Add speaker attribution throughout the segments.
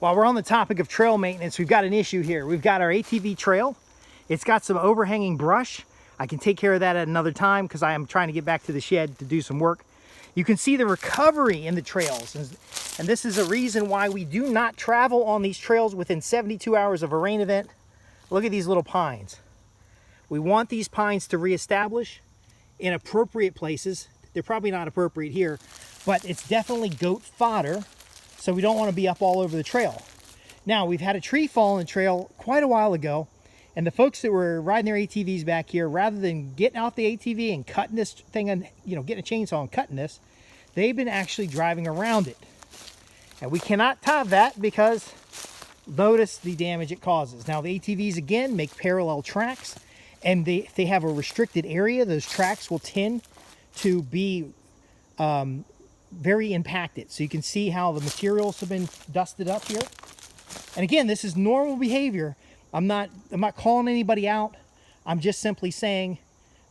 Speaker 1: While we're on the topic of trail maintenance, we've got an issue here. We've got our ATV trail. It's got some overhanging brush. I can take care of that at another time because I am trying to get back to the shed to do some work. You can see the recovery in the trails. And this is a reason why we do not travel on these trails within 72 hours of a rain event. Look at these little pines. We want these pines to reestablish in appropriate places. They're probably not appropriate here, but it's definitely goat fodder. So we don't want to be up all over the trail. Now, we've had a tree fall on the trail quite a while ago, and the folks that were riding their ATVs back here, rather than getting off the ATV and cutting this thing and, getting a chainsaw and cutting this, they've been actually driving around it. And we cannot have that because notice the damage it causes. Now, the ATVs, again, make parallel tracks, and if they have a restricted area, those tracks will tend to be very impacted. So you can see how the materials have been dusted up here. And again, this is normal behavior. I'm not calling anybody out. I'm just simply saying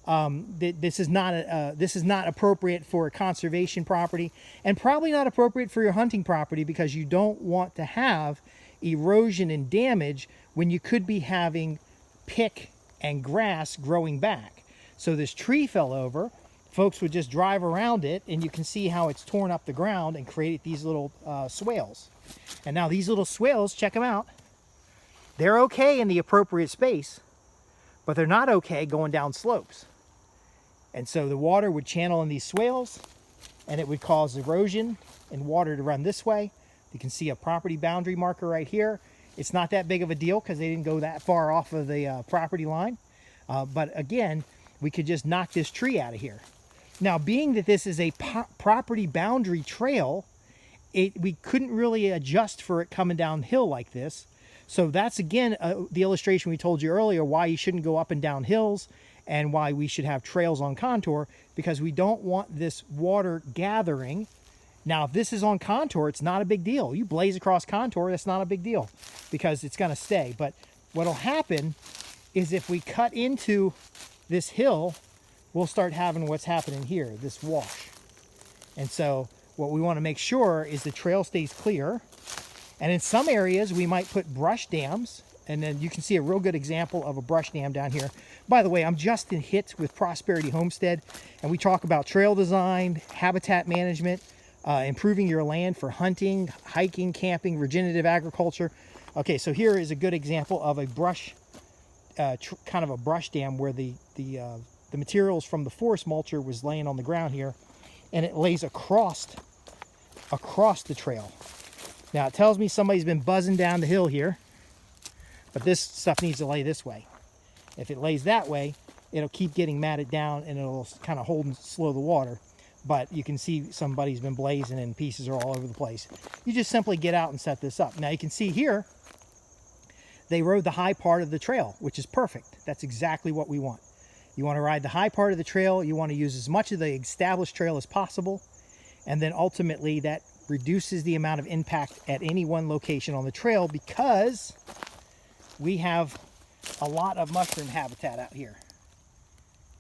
Speaker 1: that this is not appropriate for a conservation property, and probably not appropriate for your hunting property, because you don't want to have erosion and damage when you could be having pick and grass growing back. So this tree fell over. Folks would just drive around it, and you can see how it's torn up the ground and created these little swales. And now these little swales, check them out. They're okay in the appropriate space, but they're not okay going down slopes. And so the water would channel in these swales, and it would cause erosion and water to run this way. You can see a property boundary marker right here. It's not that big of a deal because they didn't go that far off of the property line. But again, we could just knock this tree out of here. Now, being that this is a property boundary trail, we couldn't really adjust for it coming downhill like this. So that's, again, the illustration we told you earlier, why you shouldn't go up and down hills and why we should have trails on contour, because we don't want this water gathering. Now, if this is on contour, it's not a big deal. You blaze across contour, that's not a big deal because it's going to stay. But what'll happen is if we cut into this hill, we'll start having what's happening here, this wash. And so what we want to make sure is the trail stays clear. And in some areas, we might put brush dams. And then you can see a real good example of a brush dam down here. By the way, I'm Justin Hitt with Prosperity Homestead, and we talk about trail design, habitat management, improving your land for hunting, hiking, camping, regenerative agriculture. Okay, so here is a good example of a brush, kind of a brush dam where the materials from the forest mulcher was laying on the ground here, and it lays across the trail. Now, it tells me somebody's been buzzing down the hill here, but this stuff needs to lay this way. If it lays that way, it'll keep getting matted down, and it'll kind of hold and slow the water. But you can see somebody's been blazing, and pieces are all over the place. You just simply get out and set this up. Now, you can see here, they rode the high part of the trail, which is perfect. That's exactly what we want. You want to ride the high part of the trail. You want to use as much of the established trail as possible. And then ultimately that reduces the amount of impact at any one location on the trail, because we have a lot of mushroom habitat out here.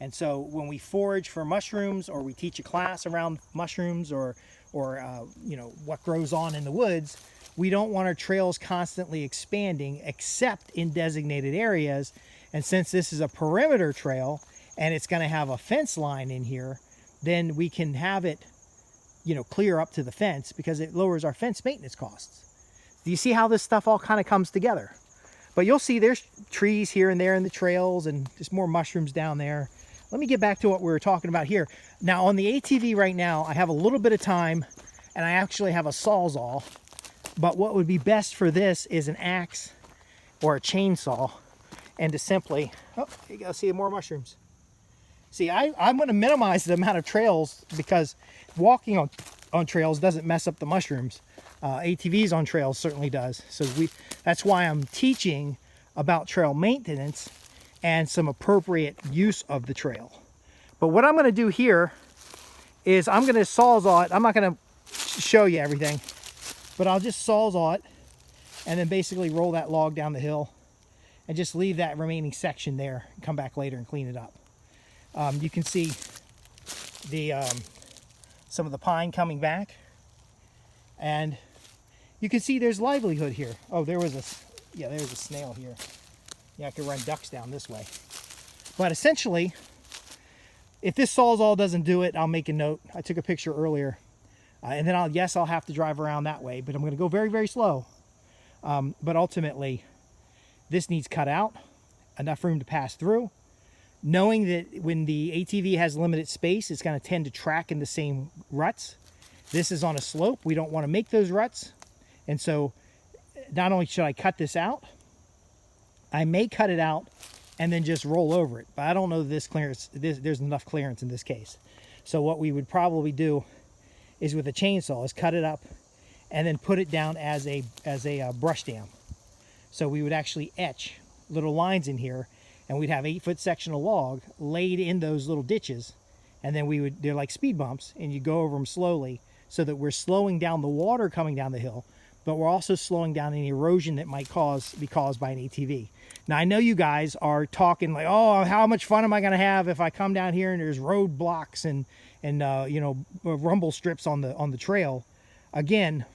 Speaker 1: And so when we forage for mushrooms, or we teach a class around mushrooms, or what grows on in the woods, we don't want our trails constantly expanding except in designated areas. And since this is a perimeter trail and it's going to have a fence line in here, then we can have it, clear up to the fence, because it lowers our fence maintenance costs. Do you see how this stuff all kind of comes together? But you'll see there's trees here and there in the trails, and just more mushrooms down there. Let me get back to what we were talking about here. Now, on the ATV right now, I have a little bit of time, and I actually have a Sawzall. But what would be best for this is an axe or a chainsaw, and to simply, oh, you go, see more mushrooms. See, I'm going to minimize the amount of trails, because walking on trails doesn't mess up the mushrooms. ATVs on trails certainly does. So that's why I'm teaching about trail maintenance and some appropriate use of the trail. But what I'm going to do here is I'm going to Sawzall it. I'm not going to show you everything, but I'll just Sawzall it and then basically roll that log down the hill and just leave that remaining section there and come back later and clean it up. You can see the some of the pine coming back, and you can see there's livelihood here. Oh, there's a snail here. Yeah, I could run ducks down this way. But essentially, if this Sawzall doesn't do it, I'll make a note. I took a picture earlier. And then I'll have to drive around that way, but I'm going to go very, very slow. But ultimately, this needs cut out, enough room to pass through. Knowing that when the ATV has limited space, it's going to tend to track in the same ruts. This is on a slope. We don't want to make those ruts. And so not only should I cut this out, I may cut it out and then just roll over it. But I don't know this clearance, there's enough clearance in this case. So what we would probably do is with a chainsaw is cut it up and then put it down as a brush dam. So we would actually etch little lines in here, and we'd have 8-foot section of log laid in those little ditches, and then they're like speed bumps, and you go over them slowly so that we're slowing down the water coming down the hill, but we're also slowing down any erosion that might be caused by an ATV. Now, I know you guys are talking like, oh, how much fun am I going to have if I come down here and there's roadblocks and rumble strips on the trail. Again,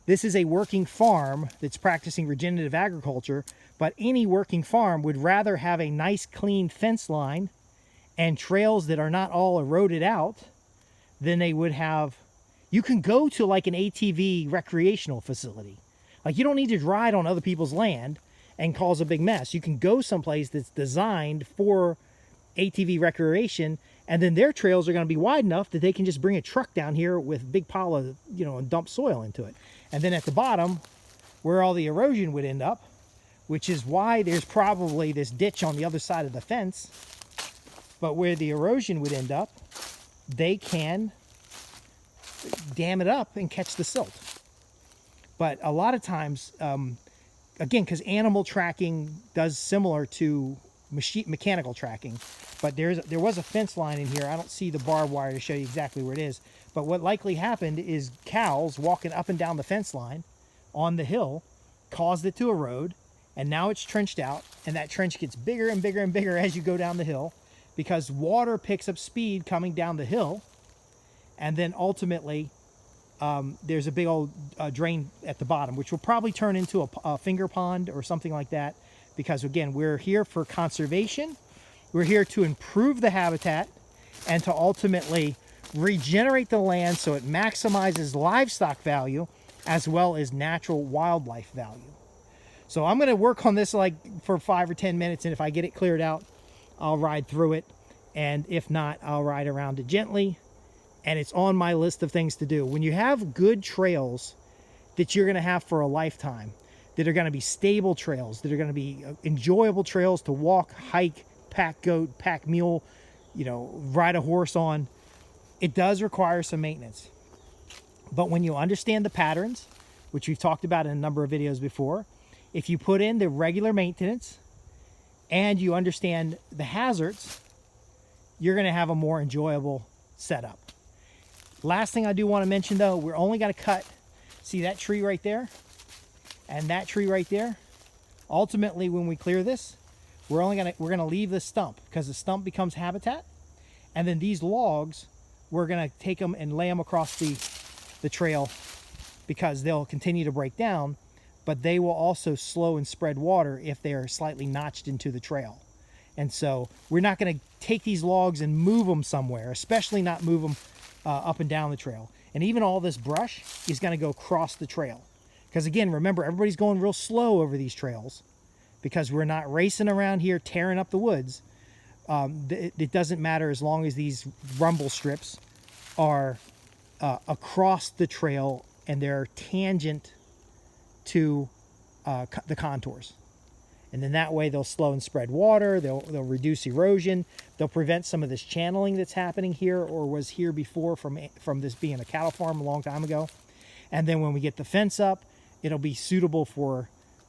Speaker 1: this is a working farm that's practicing regenerative agriculture, but any working farm would rather have a nice clean fence line and trails that are not all eroded out than they would have. You can go to like an ATV recreational facility. Like, you don't need to ride on other people's land and cause a big mess. You can go someplace that's designed for ATV recreation, and then their trails are going to be wide enough that they can just bring a truck down here with a big pile of, and dump soil into it. And then at the bottom, where all the erosion would end up, which is why there's probably this ditch on the other side of the fence, but where the erosion would end up, they can dam it up and catch the silt. But a lot of times, again, because animal tracking does similar to mechanical tracking, but there was a fence line in here. I don't see the barbed wire to show you exactly where it is, but what likely happened is cows walking up and down the fence line on the hill caused it to erode, and now it's trenched out, and that trench gets bigger and bigger and bigger as you go down the hill because water picks up speed coming down the hill, and then ultimately there's a big old drain at the bottom, which will probably turn into a finger pond or something like that, because again, we're here for conservation. We're here to improve the habitat and to ultimately regenerate the land so it maximizes livestock value as well as natural wildlife value. So I'm going to work on this like for 5 or 10 minutes, and if I get it cleared out, I'll ride through it, and if not, I'll ride around it gently. And it's on my list of things to do. When you have good trails that you're going to have for a lifetime, that are going to be stable trails, that are going to be enjoyable trails to walk, hike, pack goat, pack mule, ride a horse on, it does require some maintenance. But when you understand the patterns, which we've talked about in a number of videos before, if you put in the regular maintenance and you understand the hazards, you're going to have a more enjoyable setup. Last thing I do want to mention, though, we're only going to cut, see that tree right there and that tree right there. Ultimately, when we clear this, we're going to leave the stump, because the stump becomes habitat, and then these logs, we're going to take them and lay them across the trail, because they'll continue to break down, but they will also slow and spread water if they are slightly notched into the trail. And so we're not going to take these logs and move them somewhere, especially not move them up and down the trail. And even all this brush is going to go across the trail. Because again, remember, everybody's going real slow over these trails because we're not racing around here tearing up the woods. It doesn't matter as long as these rumble strips are across the trail and they're tangent to the contours. And then that way they'll slow and spread water, they'll reduce erosion, they'll prevent some of this channeling that's happening here or was here before from this being a cattle farm a long time ago. And then when we get the fence up, it'll be suitable for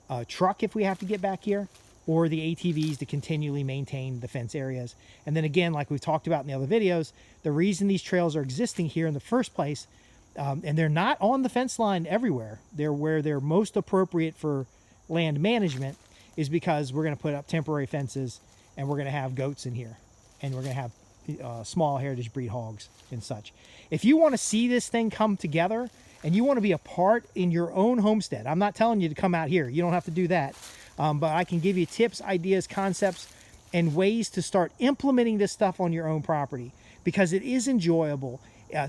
Speaker 1: a truck if we have to get back here, or the ATVs to continually maintain the fence areas. And then again, like we've talked about in the other videos, the reason these trails are existing here in the first place, and they're not on the fence line everywhere, they're where they're most appropriate for land management, is because we're going to put up temporary fences, and we're going to have goats in here, and we're going to have small heritage breed hogs and such. If you want to see this thing come together and you want to be a part in your own homestead, I'm not telling you to come out here. You don't have to do that. But I can give you tips, ideas, concepts, and ways to start implementing this stuff on your own property, because it is enjoyable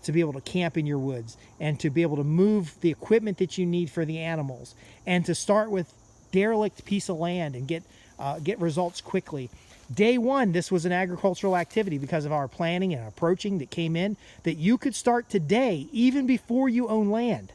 Speaker 1: to be able to camp in your woods and to be able to move the equipment that you need for the animals, and to start with derelict piece of land and get results quickly. Day one, this was an agricultural activity because of our planning and approaching that came in, that you could start today, even before you own land,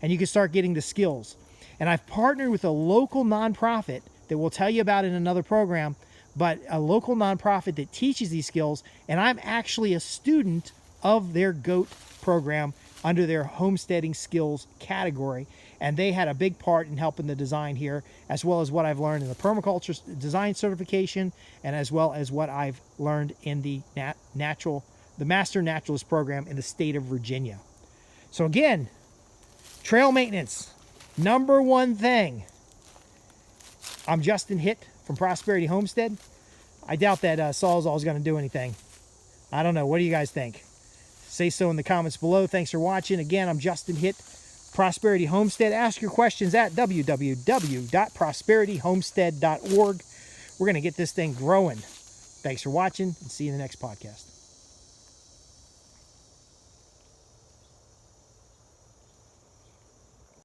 Speaker 1: and you can start getting the skills. And I've partnered with a local nonprofit that we'll tell you about in another program, but a local nonprofit that teaches these skills, and I'm actually a student of their GOAT program under their homesteading skills category, and they had a big part in helping the design here, as well as what I've learned in the permaculture design certification, and as well as what I've learned in the Master Naturalist program in the state of Virginia. So again, trail maintenance, number one thing. I'm Justin Hitt from Prosperity Homestead. I doubt that Sawzall is going to do anything. I don't know. What do you guys think? Say so in the comments below. Thanks for watching. Again, I'm Justin Hitt, Prosperity Homestead. Ask your questions at www.prosperityhomestead.org. We're going to get this thing growing. Thanks for watching, and see you in the next podcast.